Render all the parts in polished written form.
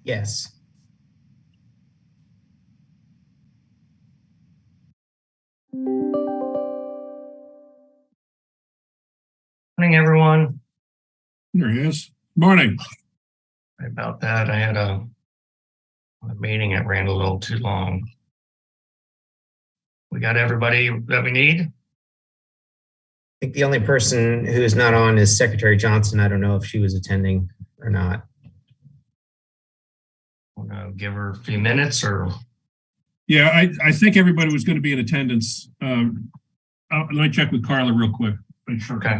Yes. Morning, everyone. There he is. Morning. Sorry about that. I had a meeting that ran a little too long. We got everybody that we need? I think the only person who is not on is Secretary Johnson. I don't know if she was attending or not. I'm gonna give her a few minutes or. Yeah, I think everybody was going to be in attendance. Let me check with Carla real quick. Make sure. Okay.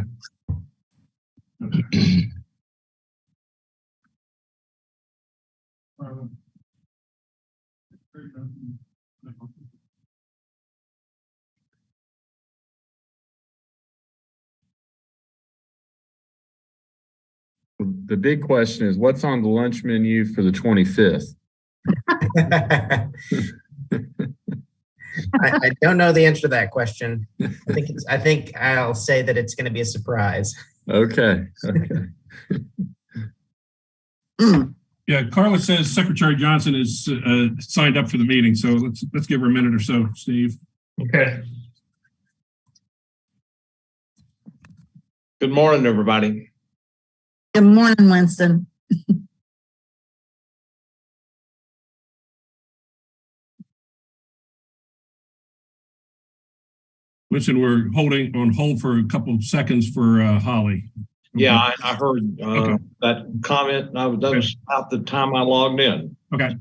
The big question is, what's on the lunch menu for the 25th? I don't know the answer to that question. I think I'll say that it's going to be a surprise. Okay. Yeah, Carla says Secretary Johnson is signed up for the meeting, so let's give her a minute or so, Steve. Okay. Good morning, everybody. Good morning, Winston. Listen, we're holding on hold for a couple of seconds for Holly. Yeah, I heard Okay. that comment. That was about the time I logged in. Okay.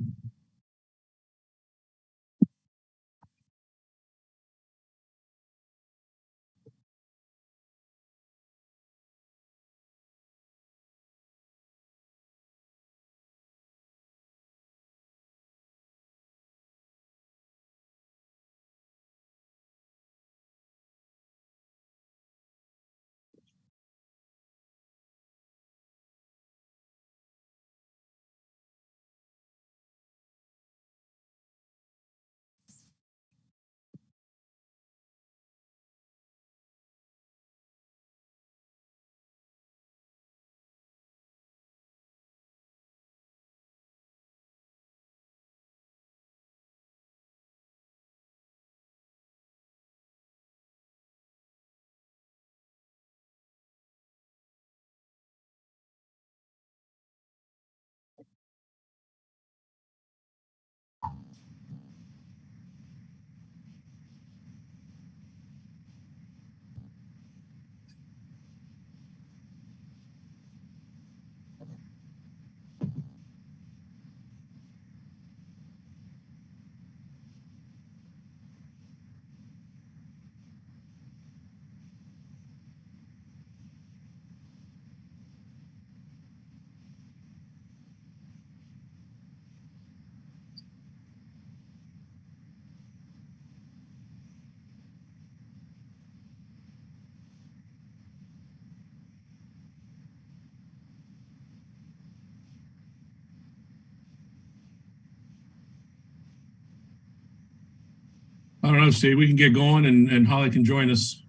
I don't know, Steve. We can get going, and Holly can join us.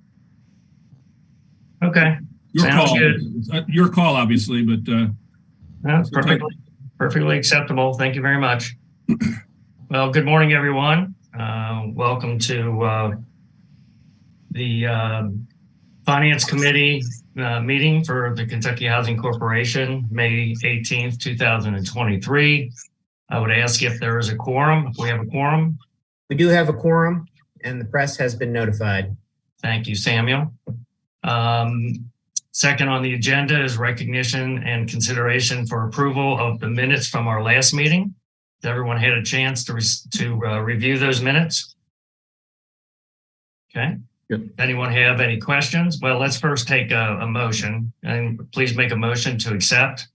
Okay. Your Sounds call. good. Your call, obviously, but That's perfectly acceptable. Thank you very much. Well, good morning, everyone. Welcome to the Finance Committee meeting for the Kentucky Housing Corporation, May 18th, 2023. I would ask if there is a quorum. We have a quorum. We do have a quorum, and the press has been notified. Thank you, Samuel. Second on the agenda is recognition and consideration for approval of the minutes from our last meeting. Has everyone had a chance to review those minutes? Okay. Yep. Anyone have any questions? Well, let's first take a motion, and please make a motion to accept.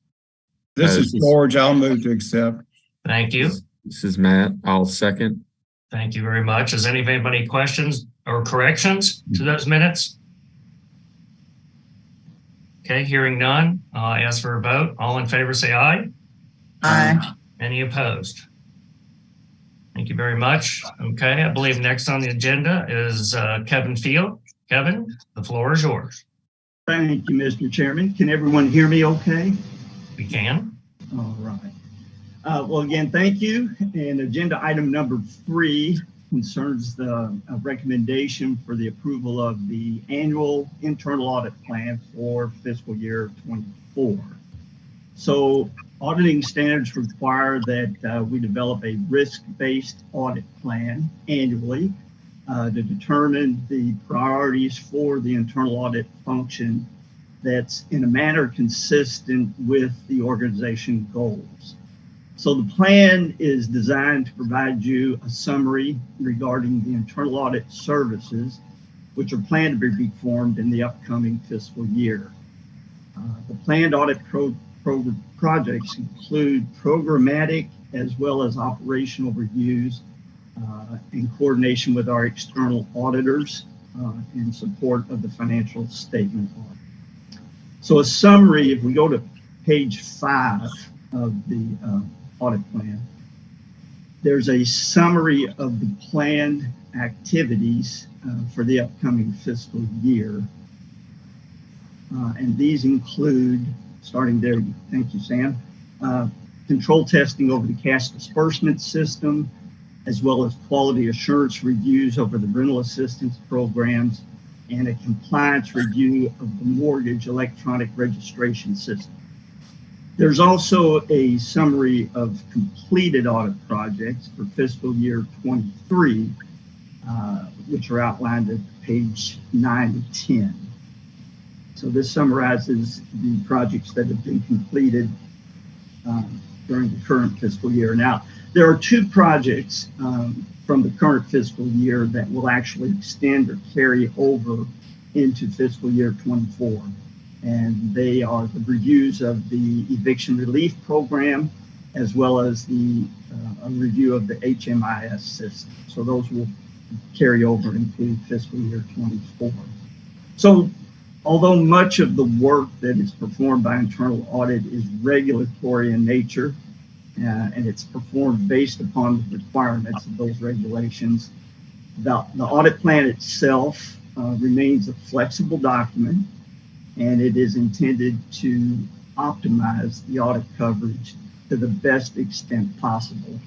This is George. I'll move to accept. Thank you. This is Matt. I'll second. Thank you very much. Does anybody have any questions or corrections to those minutes? Okay, hearing none, I'll ask for a vote. All in favor, say aye. Aye. Any opposed? Thank you very much. Okay, I believe next on the agenda is Kevin Field. Kevin, the floor is yours. Thank you, Mr. Chairman. Can everyone hear me okay? We can. All right. Well, again, thank you. And agenda item number 3 concerns the recommendation for the approval of the annual internal audit plan for fiscal year 24. So auditing standards require that we develop a risk-based audit plan annually to determine the priorities for the internal audit function that's in a manner consistent with the organization goals. So the plan is designed to provide you a summary regarding the internal audit services, which are planned to be performed in the upcoming fiscal year. The planned audit projects include programmatic as well as operational reviews in coordination with our external auditors in support of the financial statement audit. So a summary, if we go to page 5 of the audit plan, there's a summary of the planned activities for the upcoming fiscal year. And these include, starting there, thank you, Sam, control testing over the cash disbursement system, as well as quality assurance reviews over the rental assistance programs, and a compliance review of the mortgage electronic registration system. There's also a summary of completed audit projects for fiscal year 23, which are outlined at page 9 and 10. So this summarizes the projects that have been completed during the current fiscal year. Now, there are 2 projects from the current fiscal year that will actually extend or carry over into fiscal year 24. And they are the reviews of the eviction relief program, as well as the a review of the HMIS system. So those will carry over into fiscal year 24. So although much of the work that is performed by internal audit is regulatory in nature, and it's performed based upon the requirements of those regulations, the audit plan itself remains a flexible document, and it is intended to optimize the audit coverage to the best extent possible.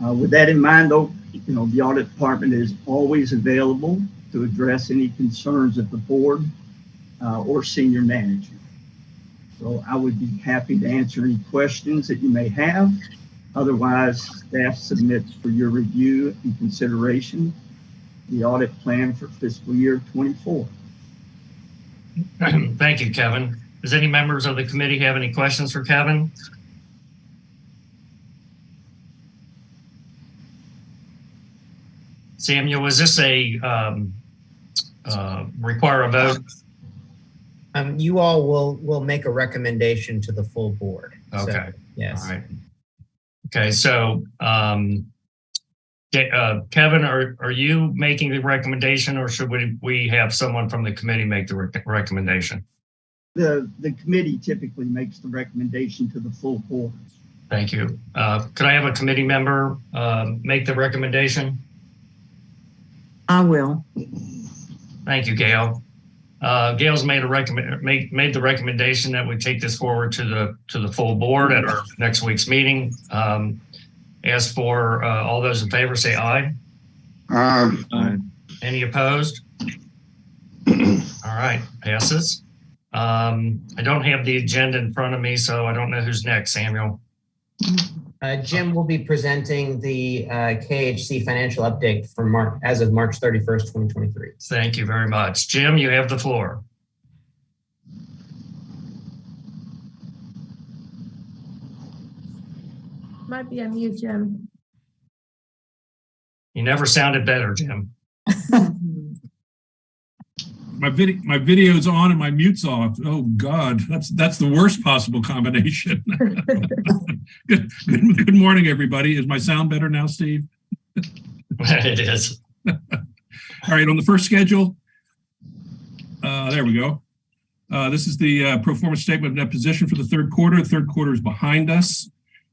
With that in mind, though, the audit department is always available to address any concerns of the board or senior management. So I would be happy to answer any questions that you may have. Otherwise, staff submits for your review and consideration the audit plan for fiscal year 24. Thank you, Kevin. Does any members of the committee have any questions for Kevin? Samuel, is this a require a vote? You all will make a recommendation to the full board. Okay. So, yes. All right. Okay. So, Kevin, are you making the recommendation, or should we have someone from the committee make the recommendation? The committee typically makes the recommendation to the full board. Thank you. Could I have a committee member make the recommendation? I will. Thank you, Gail. Gail's made made the recommendation that we take this forward to the full board at our next week's meeting. As for all those in favor, say aye. Aye. Any opposed? All right, passes. I don't have the agenda in front of me, so I don't know who's next. Samuel. Jim will be presenting the KHC financial update for as of March 31st, 2023. Thank you very much. Jim, you have the floor. Might be on mute, Jim. You never sounded better, Jim. My video's on and my mute's off. Oh God, that's the worst possible combination. Good morning, everybody. Is my sound better now, Steve? It is. All right, on the first schedule, there we go. This is the pro forma statement of net position for the third quarter. The third quarter is behind us.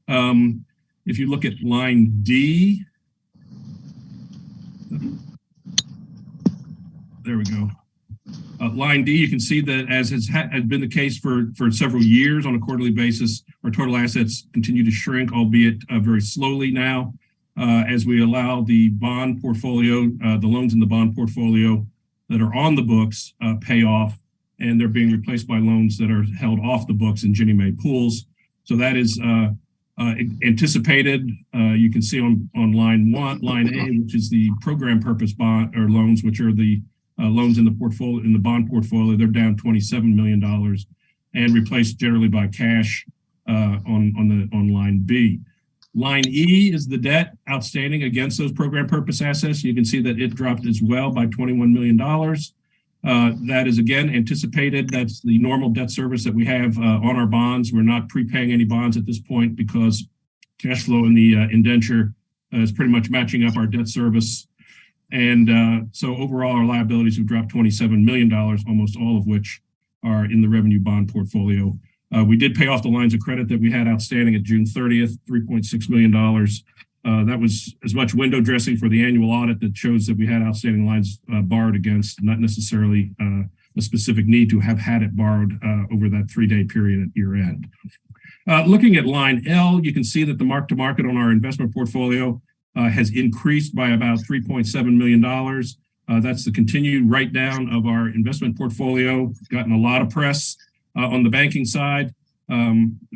If you look at line D, there we go. Line D, you can see that as has been the case for several years on a quarterly basis, our total assets continue to shrink, albeit very slowly now, as we allow the bond portfolio, the loans in the bond portfolio that are on the books pay off, and they're being replaced by loans that are held off the books in Ginnie Mae pools. So that is anticipated. You can see on line A, which is the program purpose bond or loans, which are the loans in the portfolio, in the bond portfolio. They're down $27 million and replaced generally by cash on line B. Line E is the debt outstanding against those program purpose assets. You can see that it dropped as well by $21 million. That is again anticipated. That's the normal debt service that we have on our bonds. We're not prepaying any bonds at this point because cash flow in the indenture is pretty much matching up our debt service. And so overall, our liabilities have dropped $27 million, almost all of which are in the revenue bond portfolio. We did pay off the lines of credit that we had outstanding at June 30th, $3.6 million. That was as much window dressing for the annual audit that shows that we had outstanding lines borrowed against, not necessarily a specific need to have had it borrowed over that 3-day period at year end. Looking at line L, you can see that the mark to market on our investment portfolio has increased by about $3.7 million. That's the continued write down of our investment portfolio, gotten a lot of press on the banking side.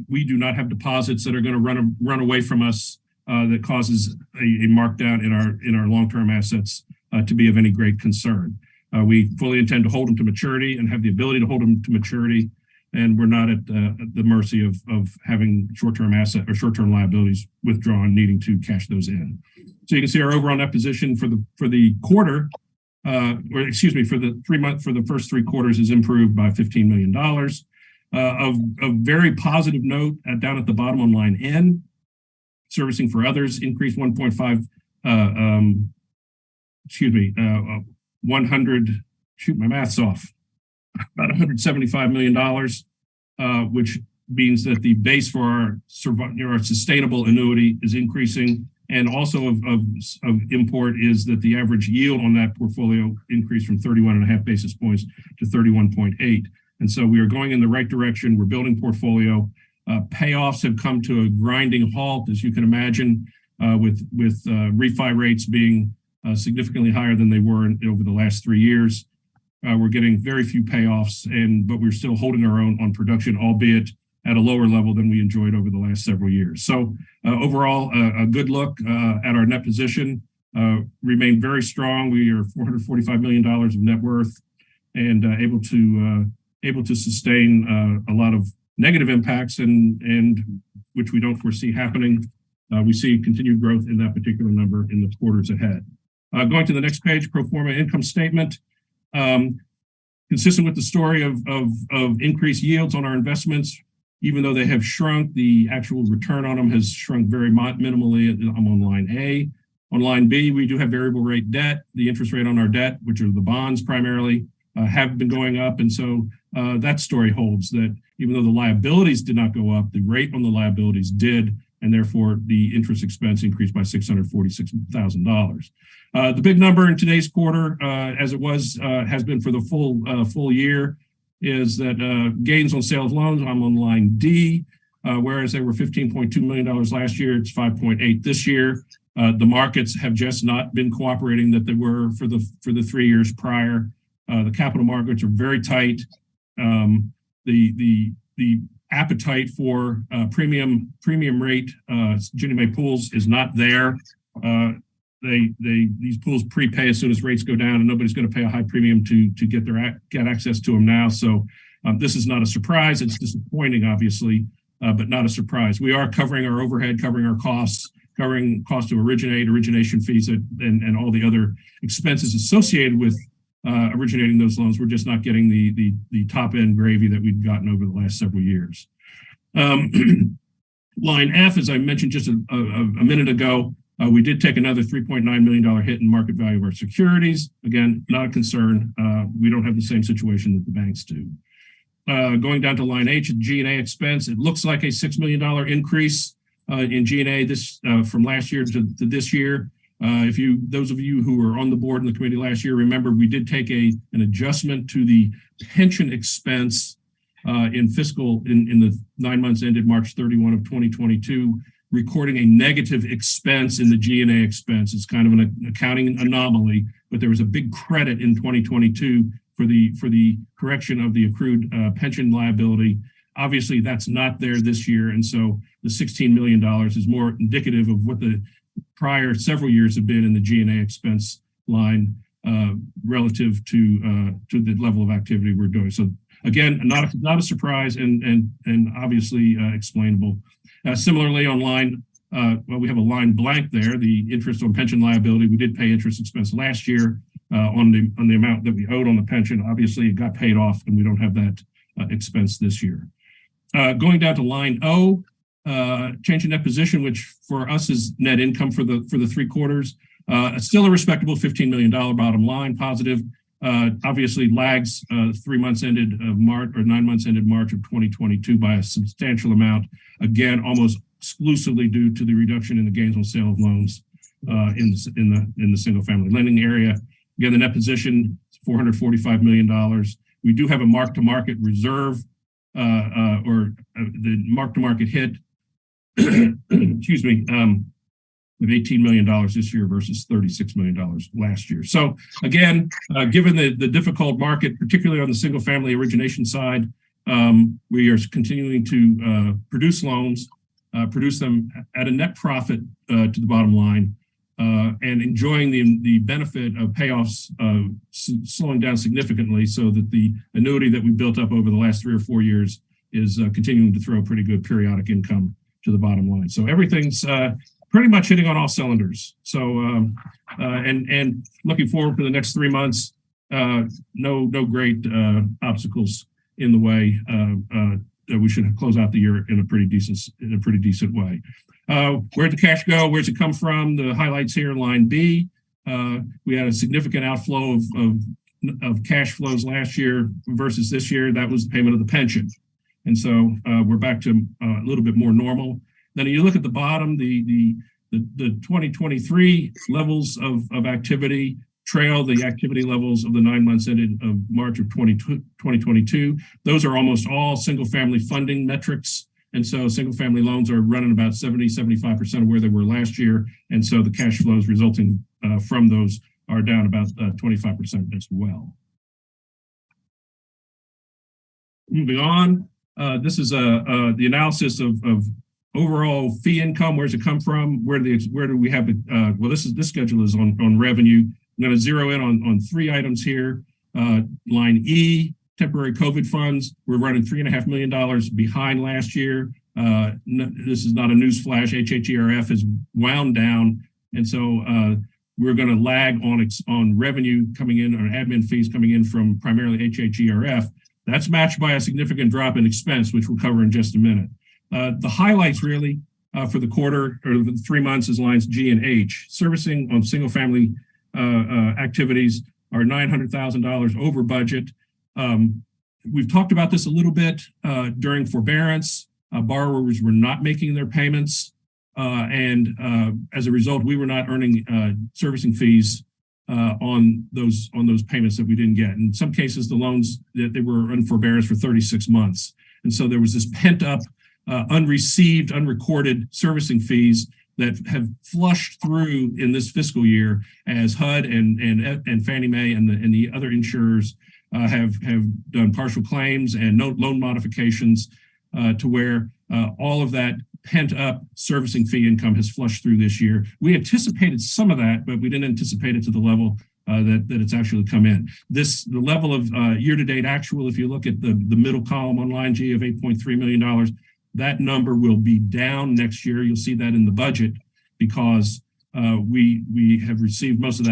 We do not have deposits that are going to run away from us that causes a markdown in our long-term assets to be of any great concern. We fully intend to hold them to maturity and have the ability to hold them to maturity, and we're not at the mercy of having short-term asset or short-term liabilities withdrawn, needing to cash those in. So you can see our overall net position for the quarter, for the 3 months, for the first 3 quarters is improved by $15 million. Of very positive note, down at the bottom on line N, servicing for others increased 1.5, 100, shoot, my math's off, about $175 million, which means that the base for our sustainable annuity is increasing. And also of import is that the average yield on that portfolio increased from 31.5 basis points to 31.8. And so we are going in the right direction. We're building portfolio. Payoffs have come to a grinding halt, as you can imagine, with refi rates being significantly higher than they were over the last 3 years. We're getting very few payoffs, but we're still holding our own on production, albeit at a lower level than we enjoyed over the last several years. So overall, a good look at our net position. Remain very strong. We are $445 million of net worth and able to sustain a lot of negative impacts and which we don't foresee happening. We see continued growth in that particular number in the quarters ahead. Going to the next page, pro forma income statement. Consistent with the story of increased yields on our investments, even though they have shrunk, the actual return on them has shrunk very minimally. I'm on line A. On line B, we do have variable rate debt. The interest rate on our debt, which are the bonds primarily, have been going up. And so that story holds, that even though the liabilities did not go up, the rate on the liabilities did, and therefore the interest expense increased by $646,000. The big number in today's quarter, as it was, has been for the full year, is that gains on sale of loans. I'm on line D, whereas they were $15.2 million last year, it's 5.8 this year. The markets have just not been cooperating that they were for the 3 years prior. The capital markets are very tight. The appetite for premium rate Ginnie Mae pools is not there. These pools prepay as soon as rates go down, and nobody's going to pay a high premium to get access to them now. So this is not a surprise. It's disappointing, obviously, but not a surprise. We are covering our overhead, covering our costs, covering cost to originate, origination fees, and all the other expenses associated with originating those loans. We're just not getting the top end gravy that we've gotten over the last several years. Line F, as I mentioned just a minute ago, we did take another $3.9 million hit in market value of our securities. Again, not a concern. We don't have the same situation that the banks do. Going down to line H, G&A expense, it looks like a $6 million increase in G&A from last year to this year. Those of you who were on the board and the committee last year, remember we did take an adjustment to the pension expense in the 9 months ended March 31 of 2022, recording a negative expense in the G&A expense. It's kind of an accounting anomaly, but there was a big credit in 2022 for the correction of the accrued pension liability. Obviously, that's not there this year, and so the $16 million is more indicative of what the prior several years have been in the G&A expense line relative to the level of activity we're doing. So again, not a surprise and obviously explainable. Similarly, on line, we have a line blank there, the interest on pension liability. We did pay interest expense last year on the amount that we owed on the pension. Obviously, it got paid off, and we don't have that expense this year. Going down to line O, change in net position, which for us is net income for the 3 quarters. Still a respectable $15 million bottom line, positive. Obviously lags 3 months ended March or 9 months ended March of 2022 by a substantial amount. Again, almost exclusively due to the reduction in the gains on sale of loans in the single family lending area. Again, the net position $445 million. We do have a mark-to-market reserve or the mark-to-market hit. Excuse me. With $18 million this year versus $36 million last year. So again, given the difficult market, particularly on the single family origination side, we are continuing to produce loans, produce them at a net profit to the bottom line, and enjoying the benefit of payoffs slowing down significantly so that the annuity that we built up over the last 3 or 4 years is continuing to throw pretty good periodic income to the bottom line. So everything's pretty much hitting on all cylinders. So, and looking forward for the next 3 months, no great obstacles in the way. We should close out the year in a pretty decent way. Where'd the cash go? Where's it come from? The highlights here, line B. We had a significant outflow of cash flows last year versus this year. That was the payment of the pension. And so we're back to a little bit more normal. Then you look at the bottom, the 2023 levels of activity trail the activity levels of the 9 months ended of March of 2022. Those are almost all single family funding metrics. And so single family loans are running about 75% of where they were last year. And so the cash flows resulting from those are down about 25% as well. Moving on, this is the analysis of overall fee income. Where's it come from? Where do we have it? Well, this schedule is on revenue. I'm going to zero in on 3 items here. Line E, temporary COVID funds. We're running $3.5 million behind last year. This is not a news flash. HHERF is wound down, and so we're going to lag on revenue coming in, or admin fees coming in from primarily HHERF. That's matched by a significant drop in expense, which we'll cover in just a minute. The highlights really for the quarter or the 3 months is lines G and H. Servicing on single family activities are $900,000 over budget. We've talked about this a little bit during forbearance. Borrowers were not making their payments, and as a result, we were not earning servicing fees on those payments that we didn't get. In some cases, the loans they were in forbearance for 36 months, and so there was this pent up, unreceived, unrecorded servicing fees that have flushed through in this fiscal year as HUD and Fannie Mae and the other insurers have done partial claims and loan modifications to where all of that pent up servicing fee income has flushed through this year. We anticipated some of that, but we didn't anticipate it to the level that it's actually come in. The level of year-to-date actual, if you look at the middle column on line G of $8.3 million, that number will be down next year. You'll see that in the budget because we have received most of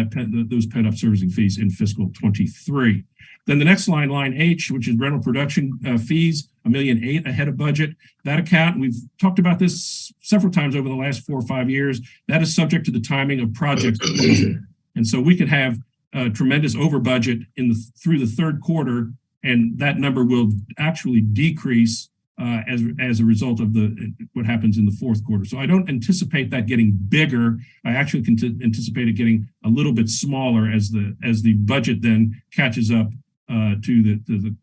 those pent-up servicing fees in fiscal 23. Then the next line H, which is rental production fees, $1.8 million ahead of budget. That account, we've talked about this several times over the last 4 or 5 years, that is subject to the timing of projects. And so we could have tremendous over budget through the third quarter, and that number will actually decrease as a result of what happens in the fourth quarter. So I don't anticipate that getting bigger. I actually can anticipate it getting a little bit smaller as the budget then catches up to the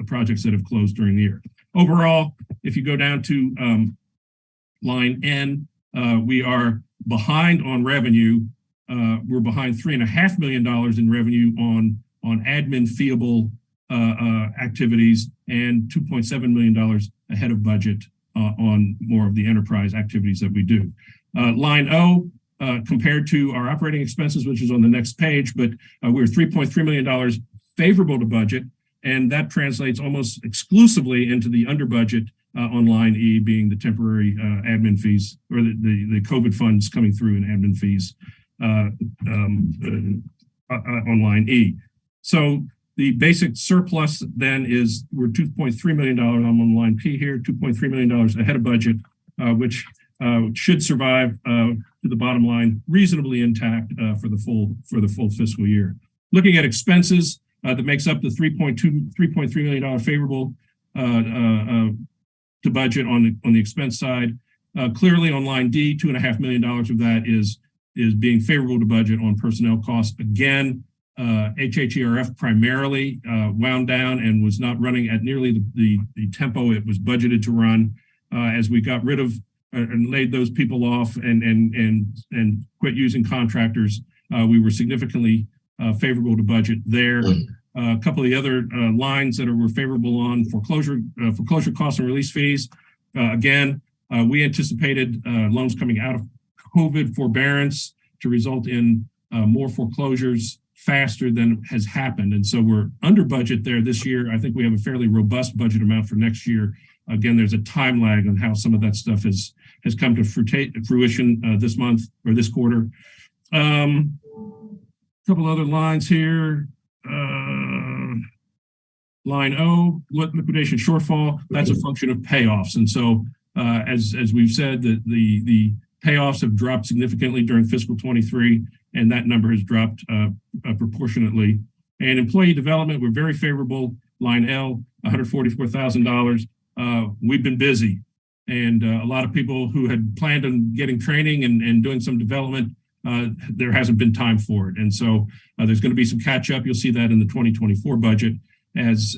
projects that have closed during the year. Overall, if you go down to line N, we are behind on revenue. We're behind $3.5 million in revenue on admin feeable activities and $2.7 million ahead of budget on more of the enterprise activities that we do. Line O, compared to our operating expenses, which is on the next page, but we're $3.3 million favorable to budget, and that translates almost exclusively into the under budget on line E, being the temporary admin fees or the COVID funds coming through in admin fees on line E. So the basic surplus then is we're $2.3 million. I'm on line P here, $2.3 million ahead of budget, which should survive to the bottom line reasonably intact for the full fiscal year. Looking at expenses, that makes up the $3.3 million favorable to budget on the expense side. Clearly on line D, $2.5 million of that is being favorable to budget on personnel costs. Again, HHERF primarily wound down and was not running at nearly the tempo it was budgeted to run. As we got rid of and laid those people off and quit using contractors, we were significantly favorable to budget there. A couple of the other lines that were favorable on foreclosure costs and release fees. Again, we anticipated loans coming out of COVID forbearance to result in more foreclosures faster than has happened. And so we're under budget there this year. I think we have a fairly robust budget amount for next year. Again, there's a time lag on how some of that stuff has come to fruition this month or this quarter. A couple other lines here. Line O, liquidation shortfall, that's a function of payoffs. And so as we've said, the payoffs have dropped significantly during fiscal 23, and that number has dropped proportionately. And employee development, we're very favorable. Line L, $144,000. We've been busy, and a lot of people who had planned on getting training and doing some development, there hasn't been time for it. And so there's going to be some catch up. You'll see that in the 2024 budget as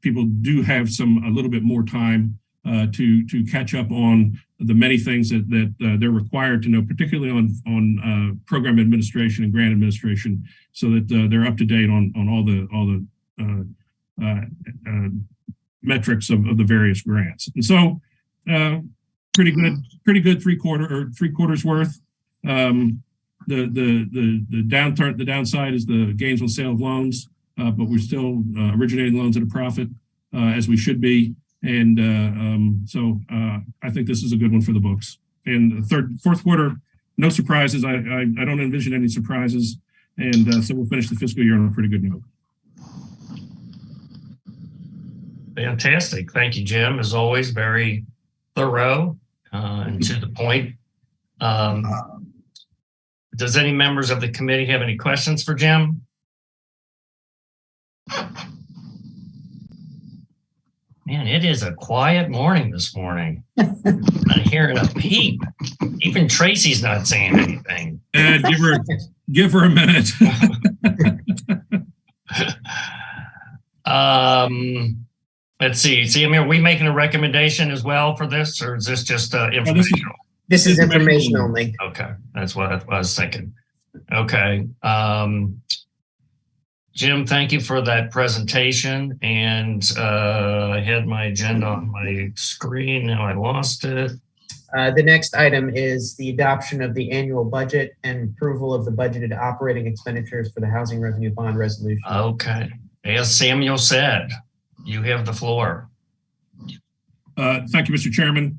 people do have a little bit more time to catch up on the many things that they're required to know, particularly on program administration and grant administration, so that they're up to date on all the metrics of the various grants. And so pretty good three quarters worth. The downside is the gains on sale of loans, but we're still originating loans at a profit as we should be. And so I think this is a good one for the books. And fourth quarter, no surprises. I don't envision any surprises. And so we'll finish the fiscal year on a pretty good note. Fantastic. Thank you, Jim. As always, very thorough and to the point. Does any members of the committee have any questions for Jim? Man, it is a quiet morning this morning. Not hearing a peep. Even Tracy's not saying anything. Give her a minute. Let's see. See, are we making a recommendation as well for this, or is this just informational? This is information only. Okay, that's what I was thinking. Okay. Jim, thank you for that presentation. And I had my agenda on my screen. Now I lost it. The next item is the adoption of the annual budget and approval of the budgeted operating expenditures for the housing revenue bond resolution. Okay. As Samuel said, you have the floor. Thank you, Mr. Chairman.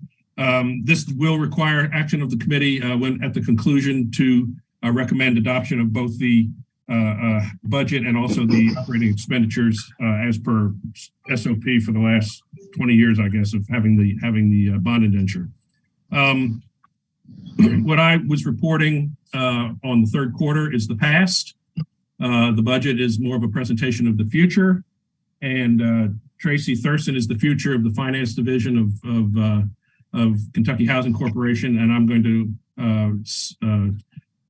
This will require action of the committee when at the conclusion to recommend adoption of both the budget and also the operating expenditures as per SOP for the last 20 years, I guess, of having the bond indenture. What I was reporting on the third quarter is the past. The budget is more of a presentation of the future, and Tracy Thurston is the future of the finance division of Kentucky Housing Corporation, and I'm going to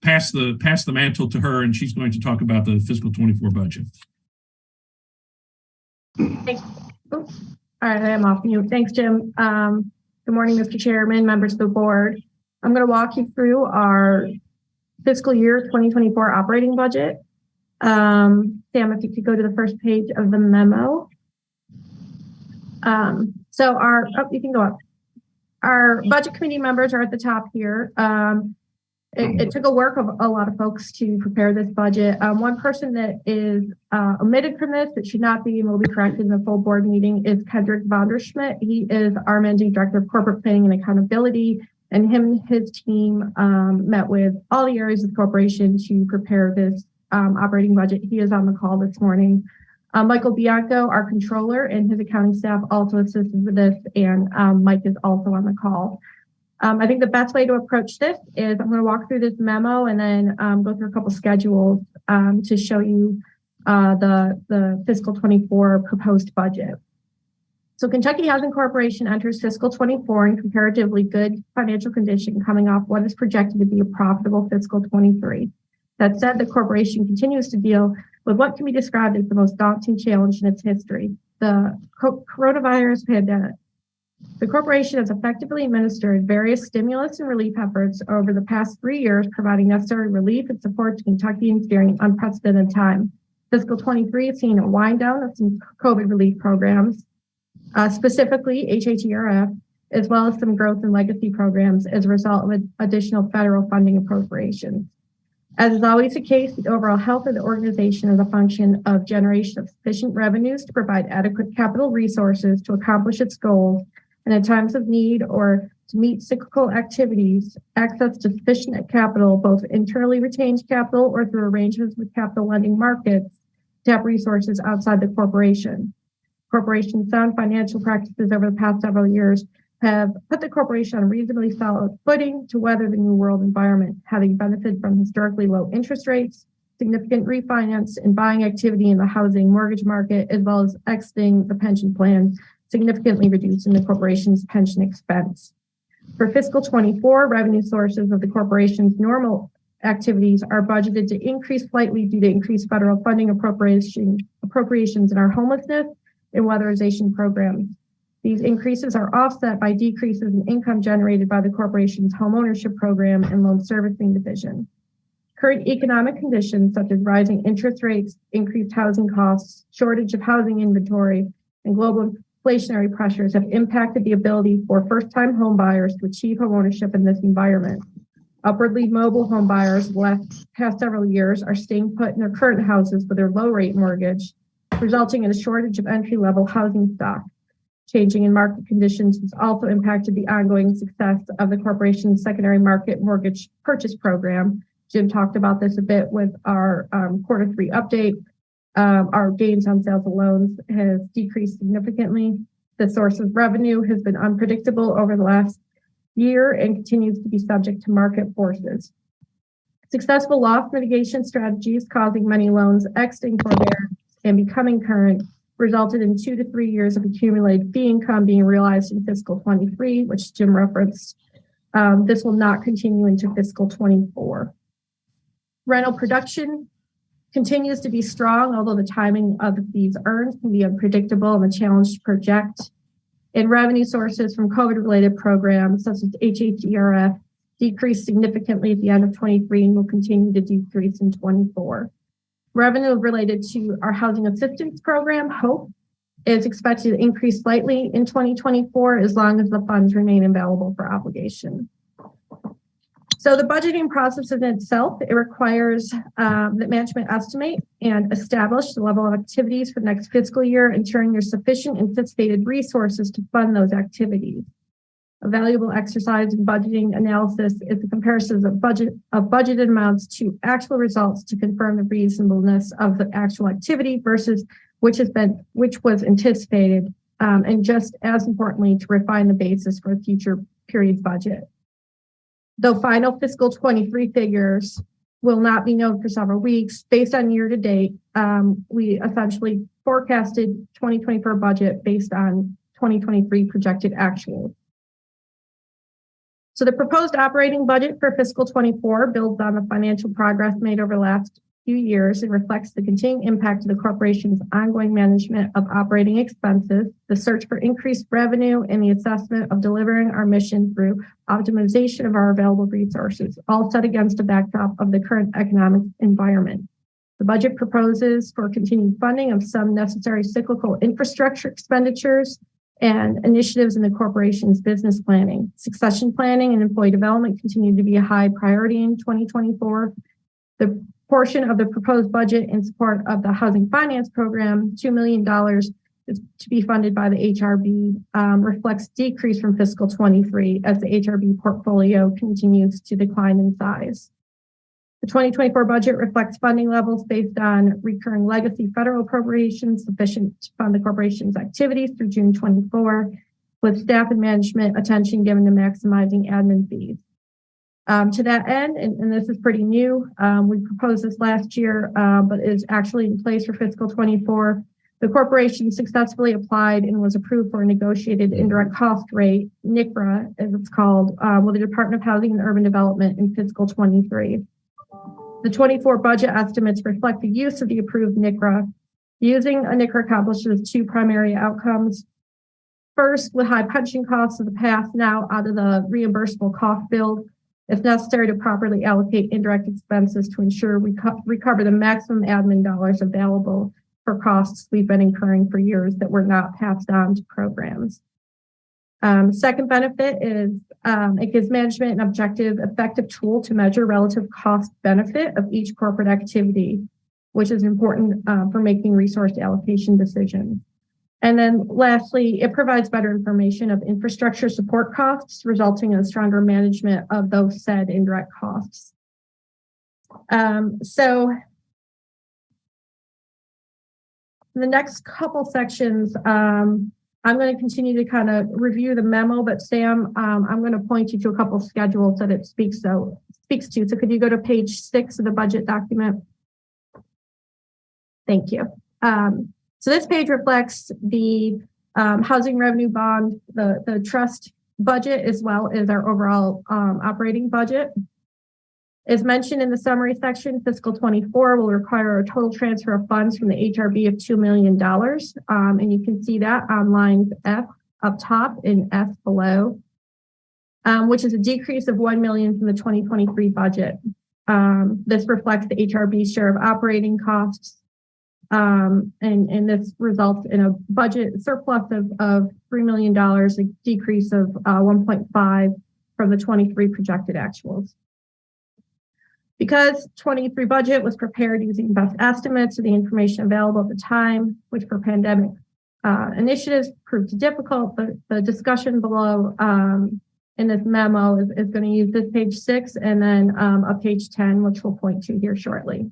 pass the mantle to her, and she's going to talk about the fiscal 24 budget. Thanks. All right, I am off mute. Thanks, Jim. Good morning, Mr. Chairman, members of the board. I'm going to walk you through our fiscal year 2024 operating budget. Sam, if you could go to the first page of the memo. You can go up. Our budget committee members are at the top here. It took a work of a lot of folks to prepare this budget. One person that is omitted from this that should not be and will be corrected in the full board meeting is Kendrick Vonderschmidt. He is our managing director of corporate planning and accountability, and him and his team met with all the areas of the corporation to prepare this operating budget. He is on the call this morning. Michael Bianco, our controller, and his accounting staff also assisted with this, and Mike is also on the call. I think the best way to approach this is I'm going to walk through this memo and then go through a couple schedules to show you the fiscal 24 proposed budget. So Kentucky Housing Corporation enters fiscal 24 in comparatively good financial condition, coming off what is projected to be a profitable fiscal 23. That said, the corporation continues to deal with what can be described as the most daunting challenge in its history, the coronavirus pandemic. The corporation has effectively administered various stimulus and relief efforts over the past 3 years, providing necessary relief and support to Kentuckians during an unprecedented time. Fiscal 23 has seen a wind down of some COVID relief programs, specifically HHERF, as well as some growth in legacy programs as a result of additional federal funding appropriations. As is always the case, the overall health of the organization is a function of generation of sufficient revenues to provide adequate capital resources to accomplish its goals, and in times of need or to meet cyclical activities, access to sufficient capital, both internally retained capital or through arrangements with capital lending markets, to have resources outside the corporation. Corporation's sound financial practices over the past several years have put the corporation on a reasonably solid footing to weather the new world environment, having benefited from historically low interest rates, significant refinance and buying activity in the housing mortgage market, as well as exiting the pension plan, significantly reducing the corporation's pension expense. For fiscal 24, revenue sources of the corporation's normal activities are budgeted to increase slightly due to increased federal funding appropriations in our homelessness and weatherization programs. These increases are offset by decreases in income generated by the corporation's homeownership program and loan servicing division. Current economic conditions, such as rising interest rates, increased housing costs, shortage of housing inventory, and global inflationary pressures have impacted the ability for first-time home buyers to achieve homeownership in this environment. Upwardly mobile home buyers the past several years are staying put in their current houses with their low-rate mortgage, resulting in a shortage of entry-level housing stock. Changing in market conditions has also impacted the ongoing success of the corporation's secondary market mortgage purchase program. Jim talked about this a bit with our quarter 3 update. Our gains on sales of loans has decreased significantly. The source of revenue has been unpredictable over the last year and continues to be subject to market forces. Successful loss mitigation strategies causing many loans exiting forbearance and becoming current resulted in 2 to 3 years of accumulated fee income being realized in fiscal 23, which Jim referenced. This will not continue into fiscal 24. Rental production continues to be strong, although the timing of these earns can be unpredictable and a challenge to project. And revenue sources from COVID-related programs, such as HHERF, decreased significantly at the end of 23 and will continue to decrease in 24. Revenue related to our housing assistance program, HOPE, is expected to increase slightly in 2024 as long as the funds remain available for obligation. So the budgeting process in itself, it requires that management estimate and establish the level of activities for the next fiscal year, ensuring there's sufficient anticipated resources to fund those activities. A valuable exercise in budgeting analysis is the comparisons of budgeted amounts to actual results to confirm the reasonableness of the actual activity versus which was anticipated, and just as importantly, to refine the basis for a future period's budget. Though final fiscal 23 figures will not be known for several weeks, based on year-to-date we essentially forecasted 2024 budget based on 2023 projected actuals. So the proposed operating budget for fiscal 24 builds on the financial progress made over the last few years and reflects the continuing impact of the corporation's ongoing management of operating expenses, the search for increased revenue, and the assessment of delivering our mission through optimization of our available resources, all set against a backdrop of the current economic environment. The budget proposes for continued funding of some necessary cyclical infrastructure expenditures and initiatives in the corporation's business planning. Succession planning and employee development continue to be a high priority in 2024. The portion of the proposed budget in support of the housing finance program, $2 million, is to be funded by the HRB, reflects decrease from fiscal 23 as the HRB portfolio continues to decline in size. The 2024 budget reflects funding levels based on recurring legacy federal appropriations sufficient to fund the corporation's activities through June 24, with staff and management attention given to maximizing admin fees. To that end, and this is pretty new, we proposed this last year, but is actually in place for fiscal 24. The corporation successfully applied and was approved for a negotiated indirect cost rate, NICRA, as it's called, with the Department of Housing and Urban Development in fiscal 23. The 24 budget estimates reflect the use of the approved NICRA. Using a NICRA accomplishes two primary outcomes. First, with high pension costs of the past now out of the reimbursable cost build, it's necessary to properly allocate indirect expenses to ensure we recover the maximum admin dollars available for costs we've been incurring for years that were not passed on to programs. Second benefit is it gives management an objective, effective tool to measure relative cost benefit of each corporate activity, which is important for making resource allocation decisions. And then lastly, it provides better information of infrastructure support costs, resulting in stronger management of those said indirect costs. So the next couple sections, I'm going to continue to kind of review the memo, but Sam, I'm going to point you to a couple of schedules that it speaks to. So could you go to page 6 of the budget document? Thank you. So this page reflects the housing revenue bond, the trust budget, as well as our overall operating budget. As mentioned in the summary section, fiscal 24 will require a total transfer of funds from the HRB of $2 million. And you can see that on lines F up top and F below, which is a decrease of $1 million from the 2023 budget. This reflects the HRB share of operating costs. And this results in a budget surplus of $3 million, a decrease of 1.5 from the 23 projected actuals. Because 23 budget was prepared using best estimates of the information available at the time, which for pandemic initiatives proved difficult, the discussion below in this memo is going to use this page 6 and then a page 10, which we'll point to here shortly.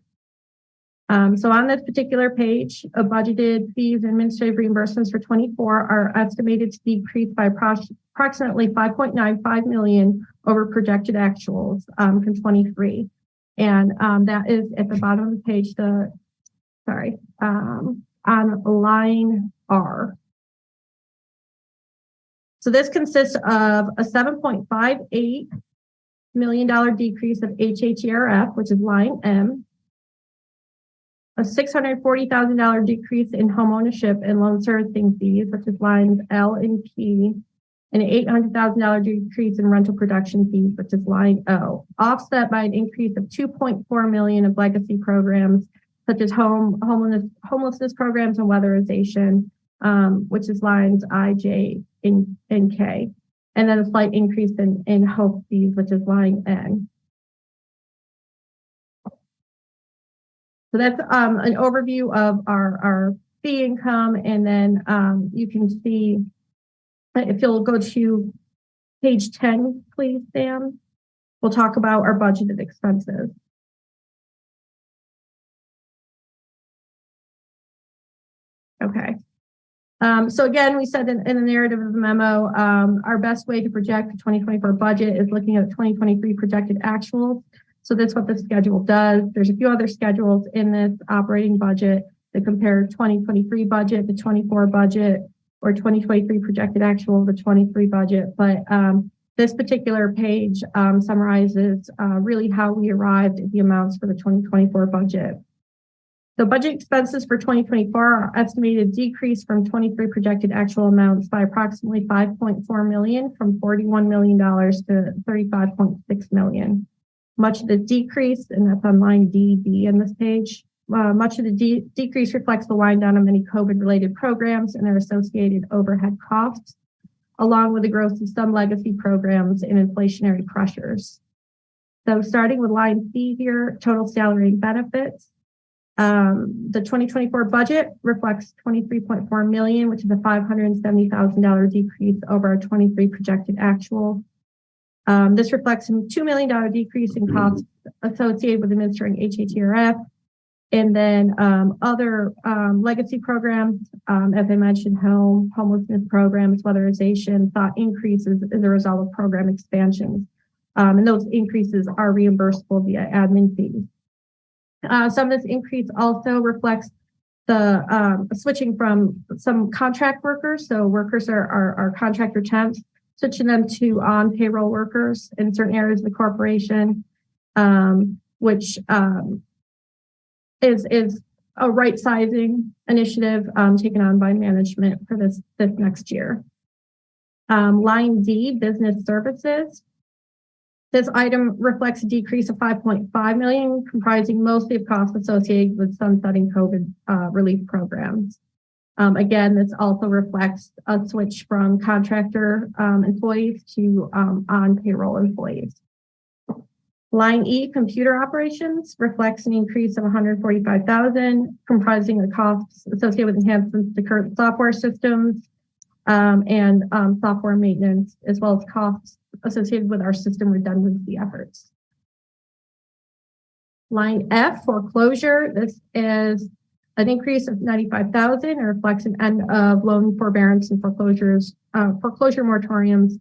So on this particular page, budgeted fees and administrative reimbursements for 24 are estimated to decrease by approximately $5.95 million over projected actuals from 23. And that is at the bottom of the page, on line R. So this consists of a $7.58 million decrease of HHERF, which is line M, a $640,000 decrease in homeownership and loan servicing fees, which is lines L and P, and an $800,000 decrease in rental production fees, which is line O, offset by an increase of $2.4 million of legacy programs, such as homelessness programs and weatherization, which is lines I, J, and K, and then a slight increase in HOPE fees, which is line N. So that's an overview of our fee income, and then you can see, if you'll go to page 10, please, Sam, we'll talk about our budgeted expenses. Okay. So again, we said in the narrative of the memo, our best way to project the 2024 budget is looking at 2023 projected actuals. So that's what the schedule does. There's a few other schedules in this operating budget that compare 2023 budget, the 24 budget, or 2023 projected actual, the 23 budget. But this particular page summarizes really how we arrived at the amounts for the 2024 budget. The budget expenses for 2024 are estimated decrease from 23 projected actual amounts by approximately $5.4 million, from $41 million to $35.6 million. Much of the decrease, and that's on line D in this page, much of the decrease reflects the wind down of many COVID-related programs and their associated overhead costs, along with the growth of some legacy programs and inflationary pressures. So starting with line C here, total salary and benefits. The 2024 budget reflects $23.4 million, which is a $570,000 decrease over our 23 projected actual. This reflects a $2 million decrease in costs associated with administering HHRF, and then other legacy programs, as I mentioned, homelessness programs, weatherization, saw increases as a result of program expansions. And those increases are reimbursable via admin fees. Some of this increase also reflects the switching from some contract workers. So workers are contractor temps, switching them to on payroll workers in certain areas of the corporation, which is a right sizing initiative taken on by management for this next year. Line D, business services. This item reflects a decrease of $5.5 million, comprising mostly of costs associated with sunsetting COVID relief programs. Again, this also reflects a switch from contractor employees to on payroll employees. Line E, computer operations, reflects an increase of $145,000, comprising the costs associated with enhancements to current software systems and software maintenance, as well as costs associated with our system redundancy efforts. Line F, foreclosure. This is an increase of $95,000 and reflects an end of loan forbearance and foreclosure moratoriums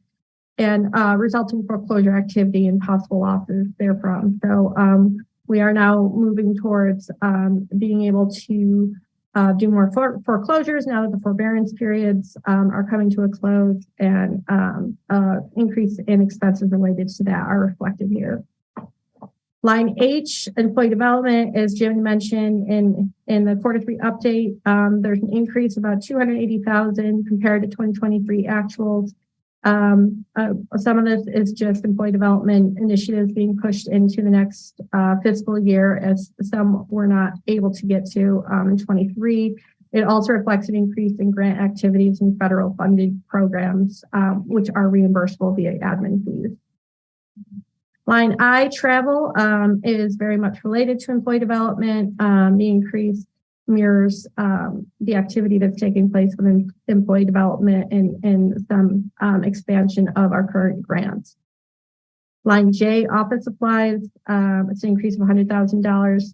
and resulting foreclosure activity and possible losses therefrom. So we are now moving towards being able to do more foreclosures now that the forbearance periods are coming to a close, and increase in expenses related to that are reflected here. Line H, employee development, as Jim mentioned in the quarter 3 update, there's an increase of about $280,000 compared to 2023 actuals. Some of this is just employee development initiatives being pushed into the next fiscal year, as some were not able to get to in 23. It also reflects an increase in grant activities and federal funded programs, which are reimbursable via admin fees. Line I, travel, is very much related to employee development. The increase mirrors the activity that's taking place within employee development and some expansion of our current grants. Line J, office supplies, it's an increase of $100,000.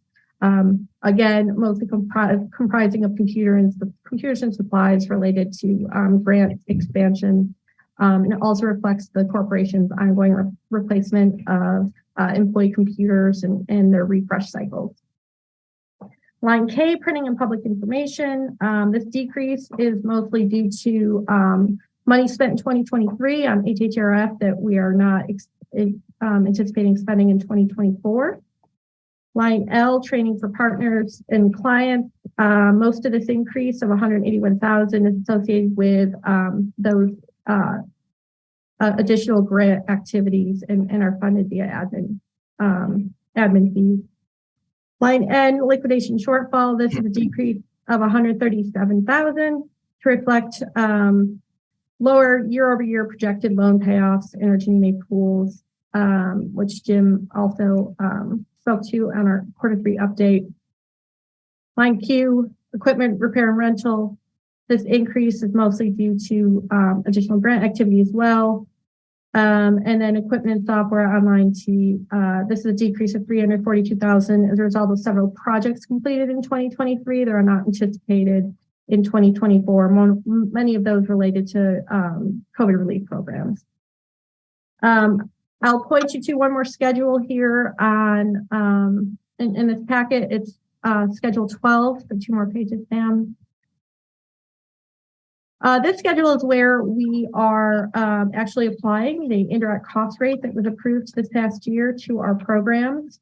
Again, mostly comprising of computers and supplies related to grant expansion. And it also reflects the corporation's ongoing replacement of employee computers and their refresh cycles. Line K, printing and public information. This decrease is mostly due to money spent in 2023 on HHRF that we are not anticipating spending in 2024. Line L, training for partners and clients. Most of this increase of $181,000 is associated with those additional grant activities and are funded via admin fees. Line N, liquidation shortfall. This is a decrease of $137,000 to reflect lower year-over-year projected loan payoffs in our Ginnie Mae pools, which Jim also spoke to on our quarter 3 update. Line Q, equipment repair and rental. This increase is mostly due to additional grant activity as well. And then equipment software on line T. This is a decrease of $342,000 as a result of several projects completed in 2023 that are not anticipated in 2024. Many of those related to COVID relief programs. I'll point you to one more schedule here on in this packet. It's schedule 12, so 2 more pages down. This schedule is where we are actually applying the indirect cost rate that was approved this past year to our programs.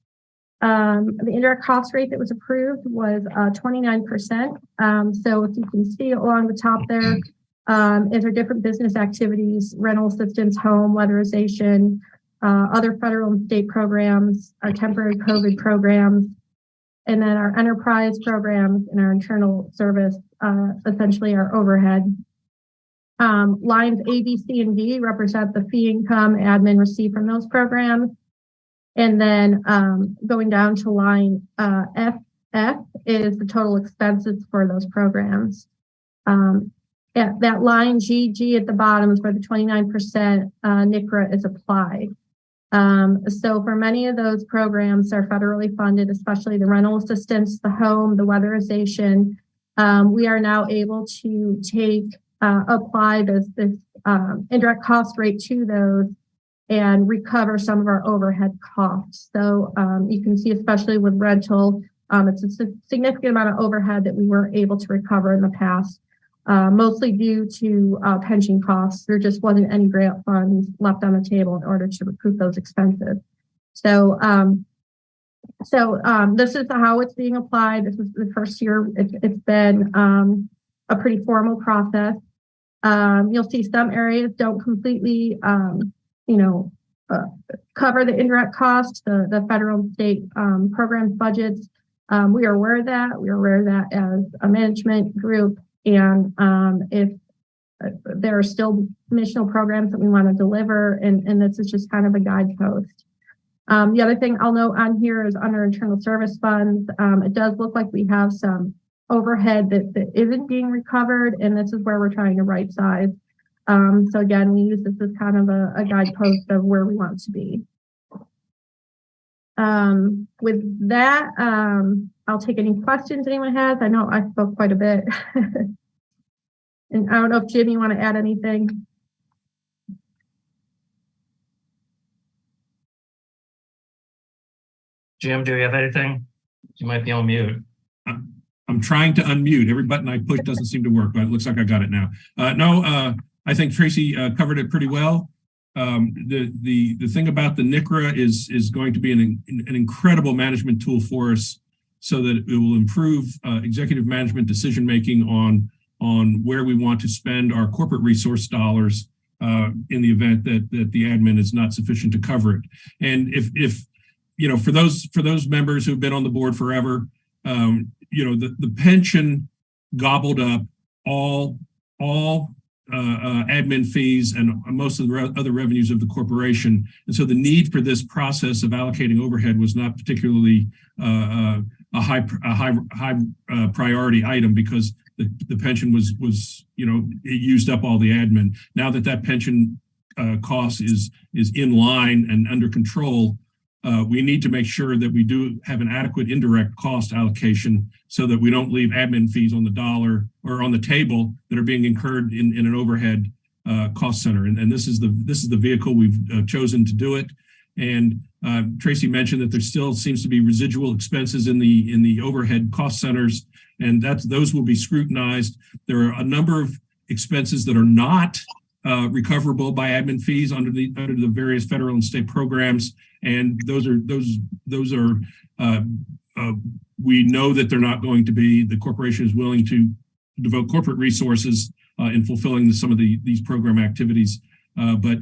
The indirect cost rate that was approved was 29%. So if you can see along the top there, is our different business activities, rental assistance, home, weatherization, other federal and state programs, our temporary COVID programs, and then our enterprise programs and our internal service, essentially our overhead. Lines A, B, C, and D represent the fee income admin received from those programs. And then going down to line F is the total expenses for those programs. At that line G at the bottom is where the 29% NCRA is applied. So for many of those programs are federally funded, especially the rental assistance, the home, the weatherization. We are now able to apply this indirect cost rate to those and recover some of our overhead costs. So you can see, especially with rental, it's a significant amount of overhead that we weren't able to recover in the past, mostly due to pension costs. There just wasn't any grant funds left on the table in order to recoup those expenses. So this is how it's being applied. This is the first year. It's been a pretty formal process. You'll see some areas don't completely, cover the indirect costs, the federal and state programs budgets. We are aware of that. We are aware of that as a management group. And if there are still missional programs that we want to deliver, and this is just kind of a guidepost. The other thing I'll note on here is under internal service funds. It does look like we have some overhead that isn't being recovered, and this is where we're trying to right size. So again, we use this as kind of a guidepost of where we want to be. With that, I'll take any questions anyone has. I know I spoke quite a bit. And I don't know if Jim, you want to add anything? Jim, do you have anything? You might be on mute. I'm trying to unmute. Every button I push doesn't seem to work, but it looks like I got it now. I think Tracy covered it pretty well. The thing about the NCRA is going to be an incredible management tool for us, so that it will improve executive management decision making on where we want to spend our corporate resource dollars in the event that the admin is not sufficient to cover it. And if for those members who've been on the board forever, the pension gobbled up all admin fees and most of the other revenues of the corporation. And so the need for this process of allocating overhead was not particularly a high priority item, because the pension was it used up all the admin. Now that pension cost is in line and under control, we need to make sure that we do have an adequate indirect cost allocation, so that we don't leave admin fees on the dollar or on the table that are being incurred in an overhead cost center. And this is the vehicle we've chosen to do it. And Tracy mentioned that there still seems to be residual expenses in the overhead cost centers, and those will be scrutinized. There are a number of expenses that are not recoverable by admin fees under the various federal and state programs, and those are we know that they're not going to be. The corporation is willing to devote corporate resources in fulfilling some of these program activities, but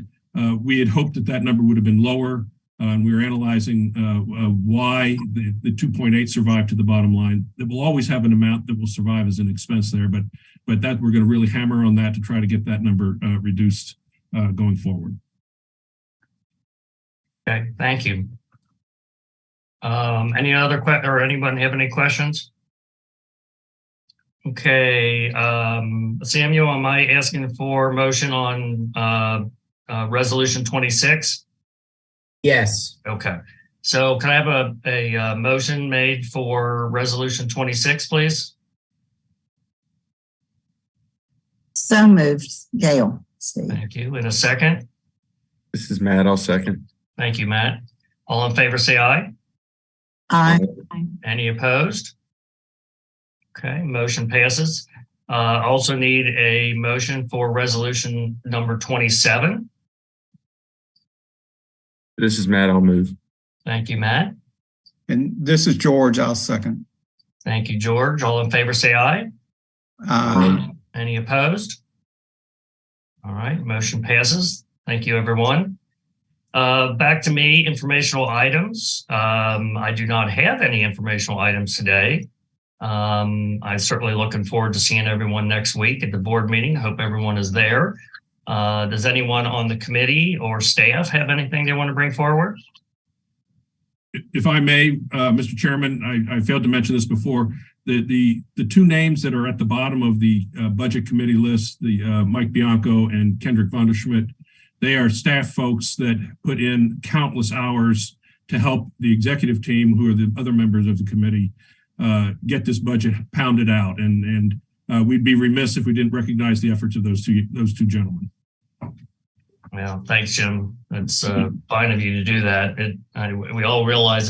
we had hoped that number would have been lower, and we were analyzing why the 2.8 survived to the bottom line. That will always have an amount that will survive as an expense there, but that we're going to really hammer on that to try to get that number reduced going forward. Okay, thank you. Any other or anyone have any questions? Okay, Samuel, am I asking for motion on resolution 26? Yes. Okay, so can I have a motion made for resolution 26, please? So moved, Gail. Steve. Thank you. In a second. This is Matt. I'll second. Thank you, Matt. All in favor, say aye. Aye. Any opposed? Okay, motion passes. Also need a motion for resolution number 27. This is Matt. I'll move. Thank you, Matt. And this is George. I'll second. Thank you, George. All in favor, say aye. Any opposed? All right, motion passes. Thank you, everyone. Back to me, informational items. I do not have any informational items today. I'm certainly looking forward to seeing everyone next week at the board meeting. Hope everyone is there. Does anyone on the committee or staff have anything they want to bring forward? If I may, Mr. Chairman, I failed to mention this before. The two names that are at the bottom of the budget committee list, the Mike Bianco and Kendrick Vonderschmidt, they are staff folks that put in countless hours to help the executive team, who are the other members of the committee, get this budget pounded out. And we'd be remiss if we didn't recognize the efforts of those two gentlemen. Well, thanks, Jim. It's fine of you to do that. We all realize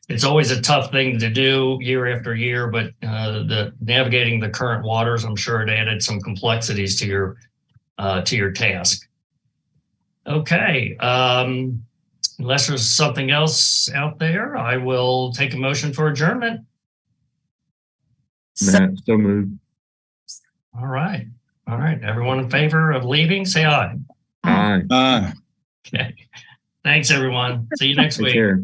it's always a tough thing to do year after year, but the navigating the current waters, I'm sure it added some complexities to your task. Okay, unless there's something else out there, I will take a motion for adjournment. Matt, so moved. All right. Everyone in favor of leaving, say aye. Aye. Okay. Thanks, everyone. See you next Take week. care.